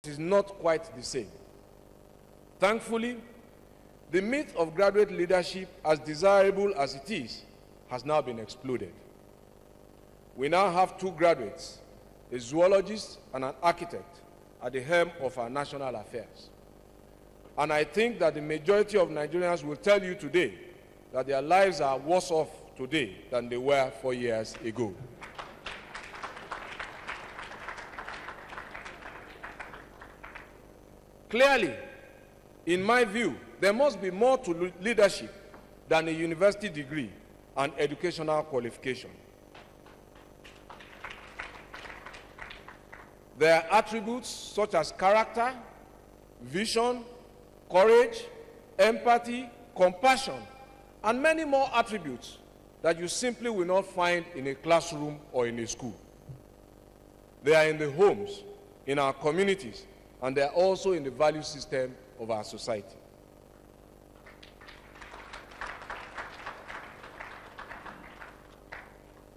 is not quite the same. Thankfully, the myth of graduate leadership, as desirable as it is, has now been exploded. We now have 2 graduates, a zoologist and an architect, at the helm of our national affairs. And I think that the majority of Nigerians will tell you today that their lives are worse off today than they were 4 years ago. Clearly, in my view, there must be more to leadership than a university degree and educational qualification. There are attributes such as character, vision, courage, empathy, compassion, and many more attributes that you simply will not find in a classroom or in a school. They are in the homes, in our communities, and they are also in the value system of our society.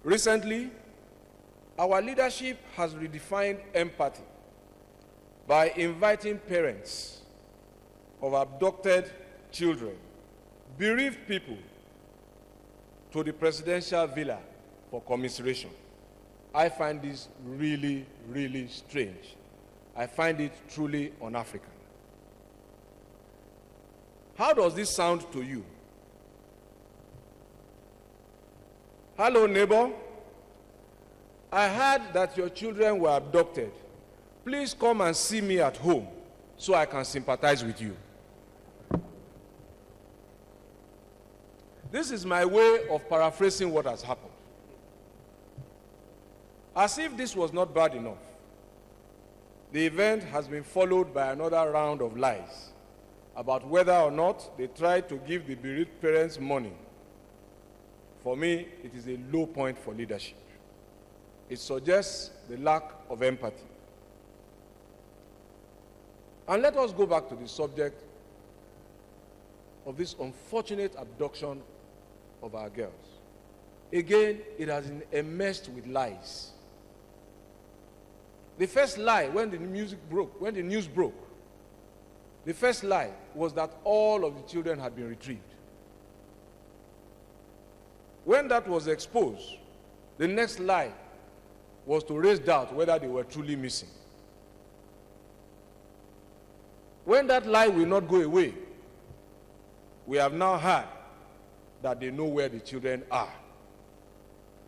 Recently, our leadership has redefined empathy by inviting parents of abducted children, bereaved people, to the presidential villa for commiseration. I find this really, really strange. I find it truly un-African. How does this sound to you? Hello, neighbor. I heard that your children were abducted. Please come and see me at home so I can sympathize with you. This is my way of paraphrasing what has happened. As if this was not bad enough, the event has been followed by another round of lies about whether or not they tried to give the bereaved parents money. For me, it is a low point for leadership. It suggests the lack of empathy. And let us go back to the subject of this unfortunate abduction of our girls. Again, it has been enmeshed with lies. The first lie, when the news broke, the first lie was that all of the children had been retrieved. When that was exposed, the next lie was to raise doubt whether they were truly missing. When that lie will not go away, we have now heard that they know where the children are.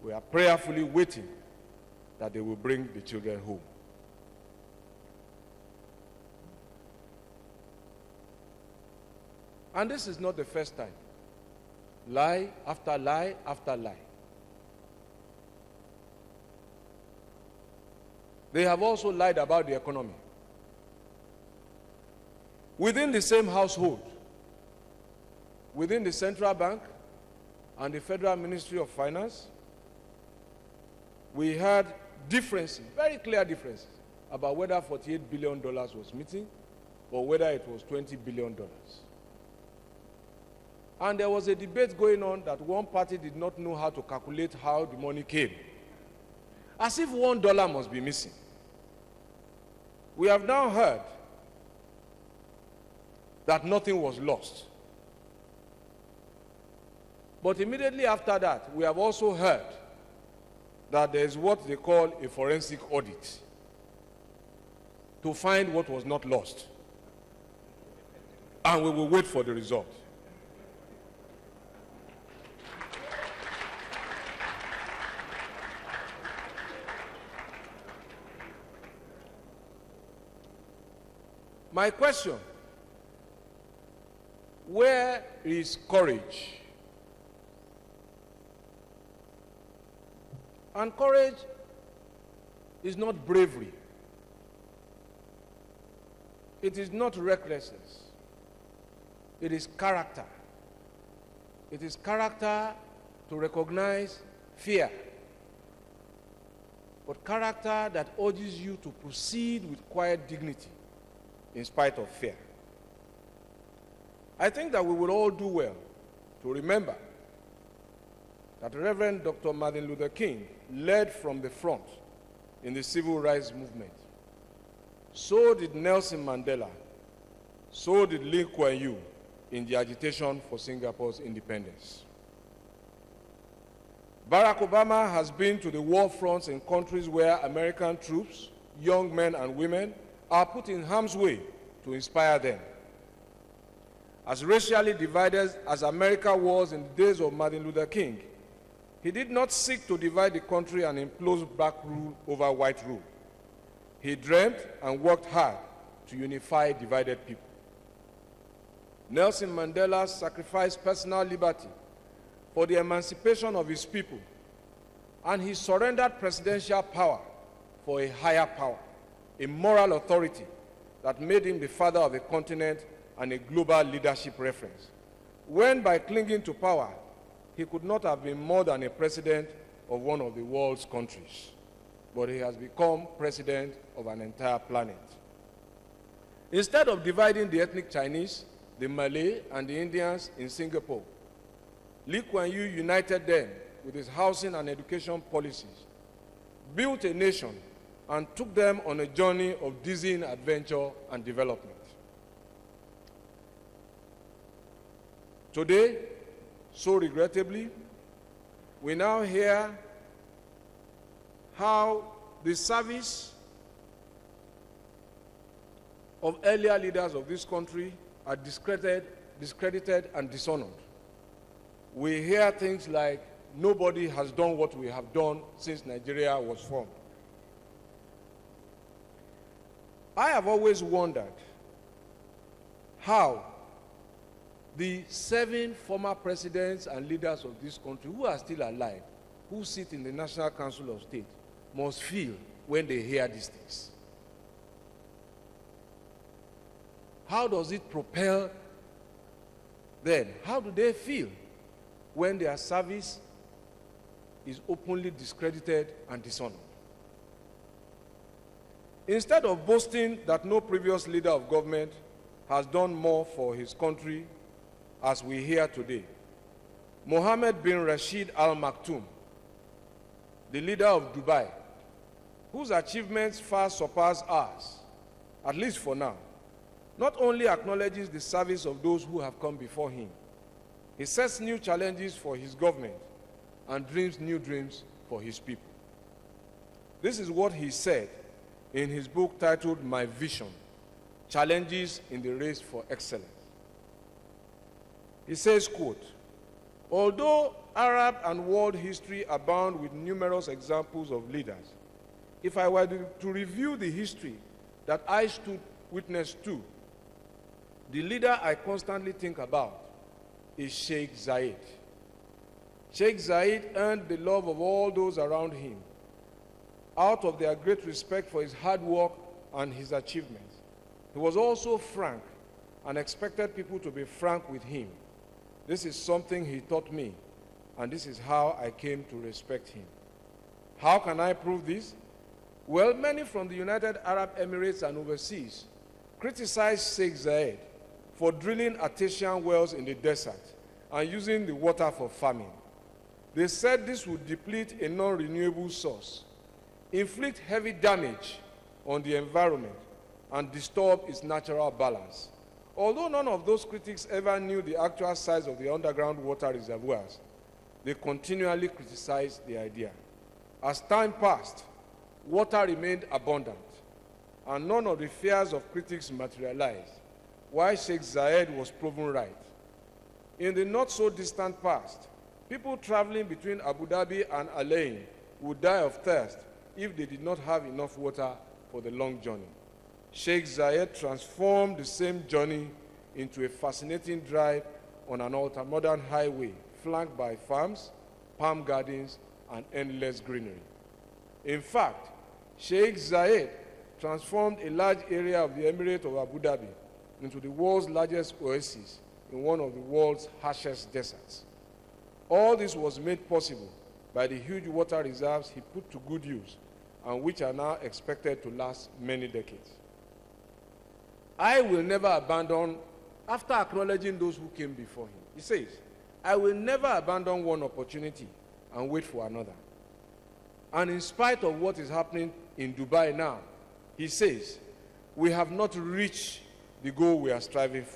We are prayerfully waiting that they will bring the children home. And this is not the first time. Lie after lie after lie. They have also lied about the economy. Within the same household, within the central bank and the Federal Ministry of Finance, we had differences, very clear differences, about whether $48 billion was missing or whether it was $20 billion. And there was a debate going on that one party did not know how to calculate how the money came. As if $1 must be missing. We have now heard that nothing was lost. But immediately after that, we have also heard that there is what they call a forensic audit to find what was not lost. And we will wait for the result. My question, where is courage? And courage is not bravery. It is not recklessness. It is character. It is character to recognize fear, but character that urges you to proceed with quiet dignity in spite of fear. I think that we will all do well to remember that Reverend Dr. Martin Luther King led from the front in the civil rights movement, So did Nelson Mandela. So did Lee Kuan Yew in the agitation for Singapore's independence. Barack Obama has been to the war fronts in countries where American troops, young men and women, are put in harm's way to inspire them. As racially divided as America was in the days of Martin Luther King, he did not seek to divide the country and impose black rule over white rule. He dreamt and worked hard to unify divided people. Nelson Mandela sacrificed personal liberty for the emancipation of his people, and he surrendered presidential power for a higher power, a moral authority that made him the father of a continent and a global leadership reference. When by clinging to power, he could not have been more than a president of one of the world's countries, but he has become president of an entire planet. Instead of dividing the ethnic Chinese, the Malay, and the Indians in Singapore, Lee Kuan Yew united them with his housing and education policies, built a nation, and took them on a journey of dizzying adventure and development. Today, so regrettably, we now hear how the service of earlier leaders of this country are discredited and dishonored. We hear things like, nobody has done what we have done since Nigeria was formed. I have always wondered how the 7 former presidents and leaders of this country who are still alive, who sit in the National Council of State, must feel when they hear these things. How does it propel them? How do they feel when their service is openly discredited and dishonored? Instead of boasting that no previous leader of government has done more for his country, as we hear today, Mohammed bin Rashid Al Maktoum, the leader of Dubai, whose achievements far surpass ours, at least for now, not only acknowledges the service of those who have come before him, he sets new challenges for his government and dreams new dreams for his people. This is what he said in his book titled My Vision, Challenges in the Race for Excellence. He says, quote, although Arab and world history abound with numerous examples of leaders, if I were to review the history that I stood witness to, the leader I constantly think about is Sheikh Zayed. Sheikh Zayed earned the love of all those around him out of their great respect for his hard work and his achievements. He was also frank and expected people to be frank with him. This is something he taught me, and this is how I came to respect him. How can I prove this? Well, many from the United Arab Emirates and overseas criticized Sheikh Zayed for drilling artesian wells in the desert and using the water for farming. They said this would deplete a non-renewable source, inflict heavy damage on the environment, and disturb its natural balance. Although none of those critics ever knew the actual size of the underground water reservoirs, they continually criticized the idea. As time passed, water remained abundant, and none of the fears of critics materialized, while Sheikh Zayed was proven right. In the not-so-distant past, people traveling between Abu Dhabi and Al Ain would die of thirst if they did not have enough water for the long journey. Sheikh Zayed transformed the same journey into a fascinating drive on an ultra-modern highway flanked by farms, palm gardens, and endless greenery. In fact, Sheikh Zayed transformed a large area of the Emirate of Abu Dhabi into the world's largest oasis in one of the world's harshest deserts. All this was made possible by the huge water reserves he put to good use and which are now expected to last many decades. I will never abandon, after acknowledging those who came before him, he says, I will never abandon one opportunity and wait for another. And in spite of what is happening in Dubai now, he says, we have not reached the goal we are striving for.